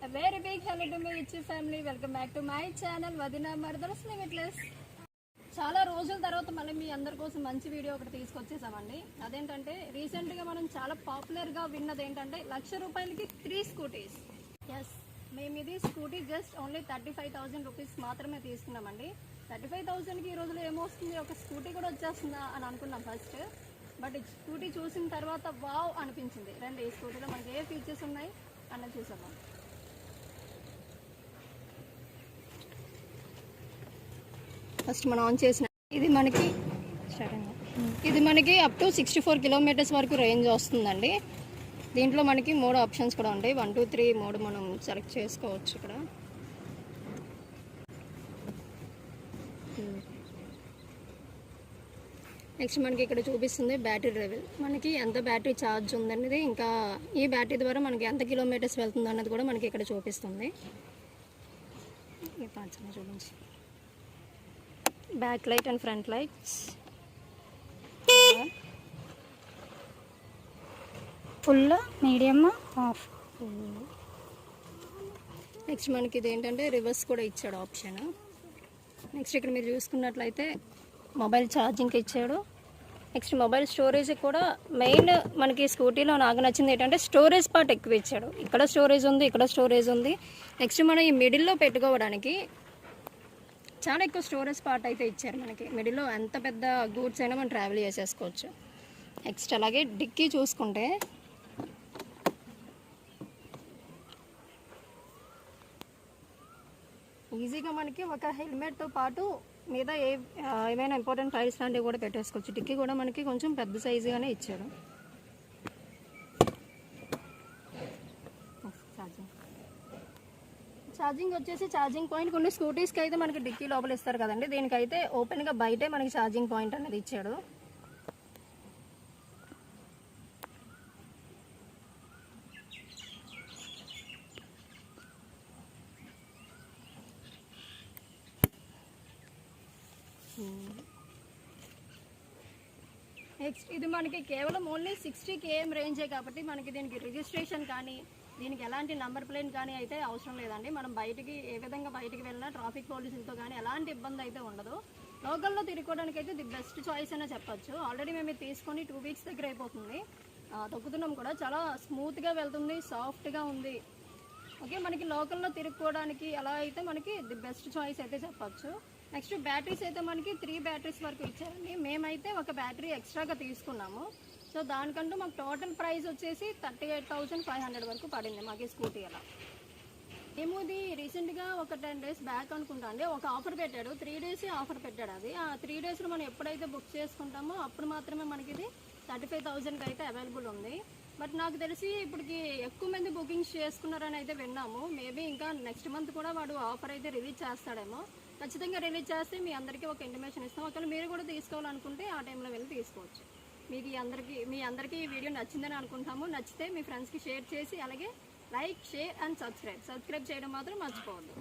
Very big hello to my YouTube family, welcome back to my channel వదినా మరదల్స్ limitless. చాలా రోజుల తర్వాత మళ్ళీ మీ అందరి కోసం మంచి వీడియో ఒకటి తీసుకొచ్చేసామండి. అదేంటంటే రీసెంట్గా మనం చాలా పాపులర్గా విన్నది ఏంటంటే ₹1,00,000కి 3 స్కూటీస్. ఎస్, మేము ఇది స్కూటీ జస్ట్ ఓన్లీ 35,000 రూపీస్ మాత్రమే తీసుకున్నామండి. 35,000కి ఈ రోజులో ఏమొస్తుంది, ఒక స్కూటీ కూడా వచ్చేస్తుందా అని అనుకున్నాం ఫస్ట్. బట్ ఈ స్కూటీ చూసిన తర్వాత వావ్ అనిపించింది. రండి, ఈ స్కూటీలో మనకి ఏ ఫీచర్స్ ఉన్నాయి అన్నది చూసాము. ఫస్ట్ మనం ఆన్ చేసిన ఇది మనకి అప్ టు 64 కిలోమీటర్స్ వరకు రేంజ్ వస్తుందండి. దీంట్లో మనకి 3 ఆప్షన్స్ కూడా ఉంటాయి. 1, 2, 3 3 మనం సెలెక్ట్ చేసుకోవచ్చు. ఇక్కడ నెక్స్ట్ మనకి ఇక్కడ చూపిస్తుంది బ్యాటరీ లెవెల్, మనకి ఎంత బ్యాటరీ ఛార్జ్ ఉందనేది, ఇంకా ఈ బ్యాటరీ ద్వారా మనకి ఎంత కిలోమీటర్స్ వెళ్తుంది అన్నది కూడా మనకి ఇక్కడ చూపిస్తుంది. చూపించి back light and front lights, full, medium, of. Next మనకి ఇది ఏంటంటే రివర్స్ కూడా ఇచ్చాడు ఆప్షన్. నెక్స్ట్ ఇక్కడ మీరు చూసుకున్నట్లయితే మొబైల్ ఛార్జింగ్కి ఇచ్చాడు. నెక్స్ట్ మొబైల్ స్టోరేజ్ కూడా మెయిన్ మనకి స్కూటీలో నాకు నచ్చింది ఏంటంటే స్టోరేజ్ పార్ట్ ఎక్కువ ఇచ్చాడు. ఇక్కడ స్టోరేజ్ ఉంది, ఇక్కడ స్టోరేజ్ ఉంది. నెక్స్ట్ మనం ఈ మిడిల్లో పెట్టుకోవడానికి చాలా ఎక్కువ స్టోరేజ్ పార్ట్ అయితే ఇచ్చారు. మనకి మిడిల్లో ఎంత పెద్ద గూడ్స్ అయినా మనం ట్రావెల్ చేసేసుకోవచ్చు. నెక్స్ట్ అలాగే డిక్కీ చూసుకుంటే ఈజీగా మనకి ఒక హెల్మెట్తో పాటు మీద ఏమైనా ఇంపార్టెంట్ ఫైల్స్ లాంటివి కూడా పెట్టేసుకోవచ్చు. డిక్కీ కూడా మనకి కొంచెం పెద్ద సైజుగానే ఇచ్చారు. ఛార్జింగ్ వచ్చేసి ఛార్జింగ్ పాయింట్ కొన్ని స్కూటీస్కి అయితే మనకి డిక్కీ లోపల ఇస్తారు కదండి, దీనికైతే ఓపెన్గా బయటే మనకి ఛార్జింగ్ పాయింట్ అనేది ఇచ్చాడు. నెక్స్ట్ ఇది మనకి కేవలం ఓన్లీ 60 km రేంజే కాబట్టి మనకి దీనికి రిజిస్ట్రేషన్ కానీ దీనికి ఎలాంటి నంబర్ ప్లేట్ కానీ అయితే అవసరం లేదండి. మనం బయటికి ఏ విధంగా బయటికి వెళ్ళినా ట్రాఫిక్ పోలీసులతో కానీ ఎలాంటి ఇబ్బంది అయితే ఉండదు. లోకల్లో తిరుగుకోవడానికి అయితే ది బెస్ట్ చాయిస్ అనే చెప్పొచ్చు. ఆల్రెడీ మేము తీసుకొని 2 weeks దగ్గర అయిపోతుంది. తొక్కుతున్నాం కూడా, చాలా స్మూత్గా వెళ్తుంది, సాఫ్ట్గా ఉంది. ఓకే, మనకి లోకల్లో తిరుగుకోవడానికి అలా అయితే మనకి ది బెస్ట్ చాయిస్ అయితే చెప్పొచ్చు. నెక్స్ట్ బ్యాటరీస్ అయితే మనకి 3 బ్యాటరీస్ వరకు ఇచ్చారండి. మేమైతే ఒక బ్యాటరీ ఎక్స్ట్రాగా తీసుకున్నాము. సో దానికంటూ మాకు టోటల్ ప్రైస్ వచ్చేసి 38,500 వరకు పడింది మాకు ఈ స్కూటీ. అలా మేము ఇది రీసెంట్గా ఒక 10 days బ్యాక్ అనుకుంటా అండి, ఒక ఆఫర్ పెట్టాడు. 3 days ఆఫర్ పెట్టాడు. అది ఆ 3 daysలో మనం ఎప్పుడైతే బుక్ చేసుకుంటామో అప్పుడు మాత్రమే మనకి ఇది 35,000కి అయితే అవైలబుల్ ఉంది. బట్ నాకు తెలిసి ఇప్పటికి ఎక్కువ మంది బుకింగ్స్ చేసుకున్నారని అయితే విన్నాము. మేబీ ఇంకా నెక్స్ట్ మంత్ కూడా వాడు ఆఫర్ అయితే రిలీజ్ చేస్తాడేమో. ఖచ్చితంగా రిలీజ్ చేస్తే మీ అందరికీ ఒక ఇంటిమేషన్ ఇస్తాం. ఒకవేళ మీరు కూడా తీసుకోవాలనుకుంటే ఆ టైంలో వెళ్ళి తీసుకోవచ్చు. మీ అందరికీ ఈ వీడియో నచ్చిందని అనుకుంటాము. నచ్చితే మీ ఫ్రెండ్స్కి షేర్ చేసి అలాగే లైక్, షేర్ అండ్ సబ్స్క్రైబ్ చేయడం మాత్రం మర్చిపోవద్దు.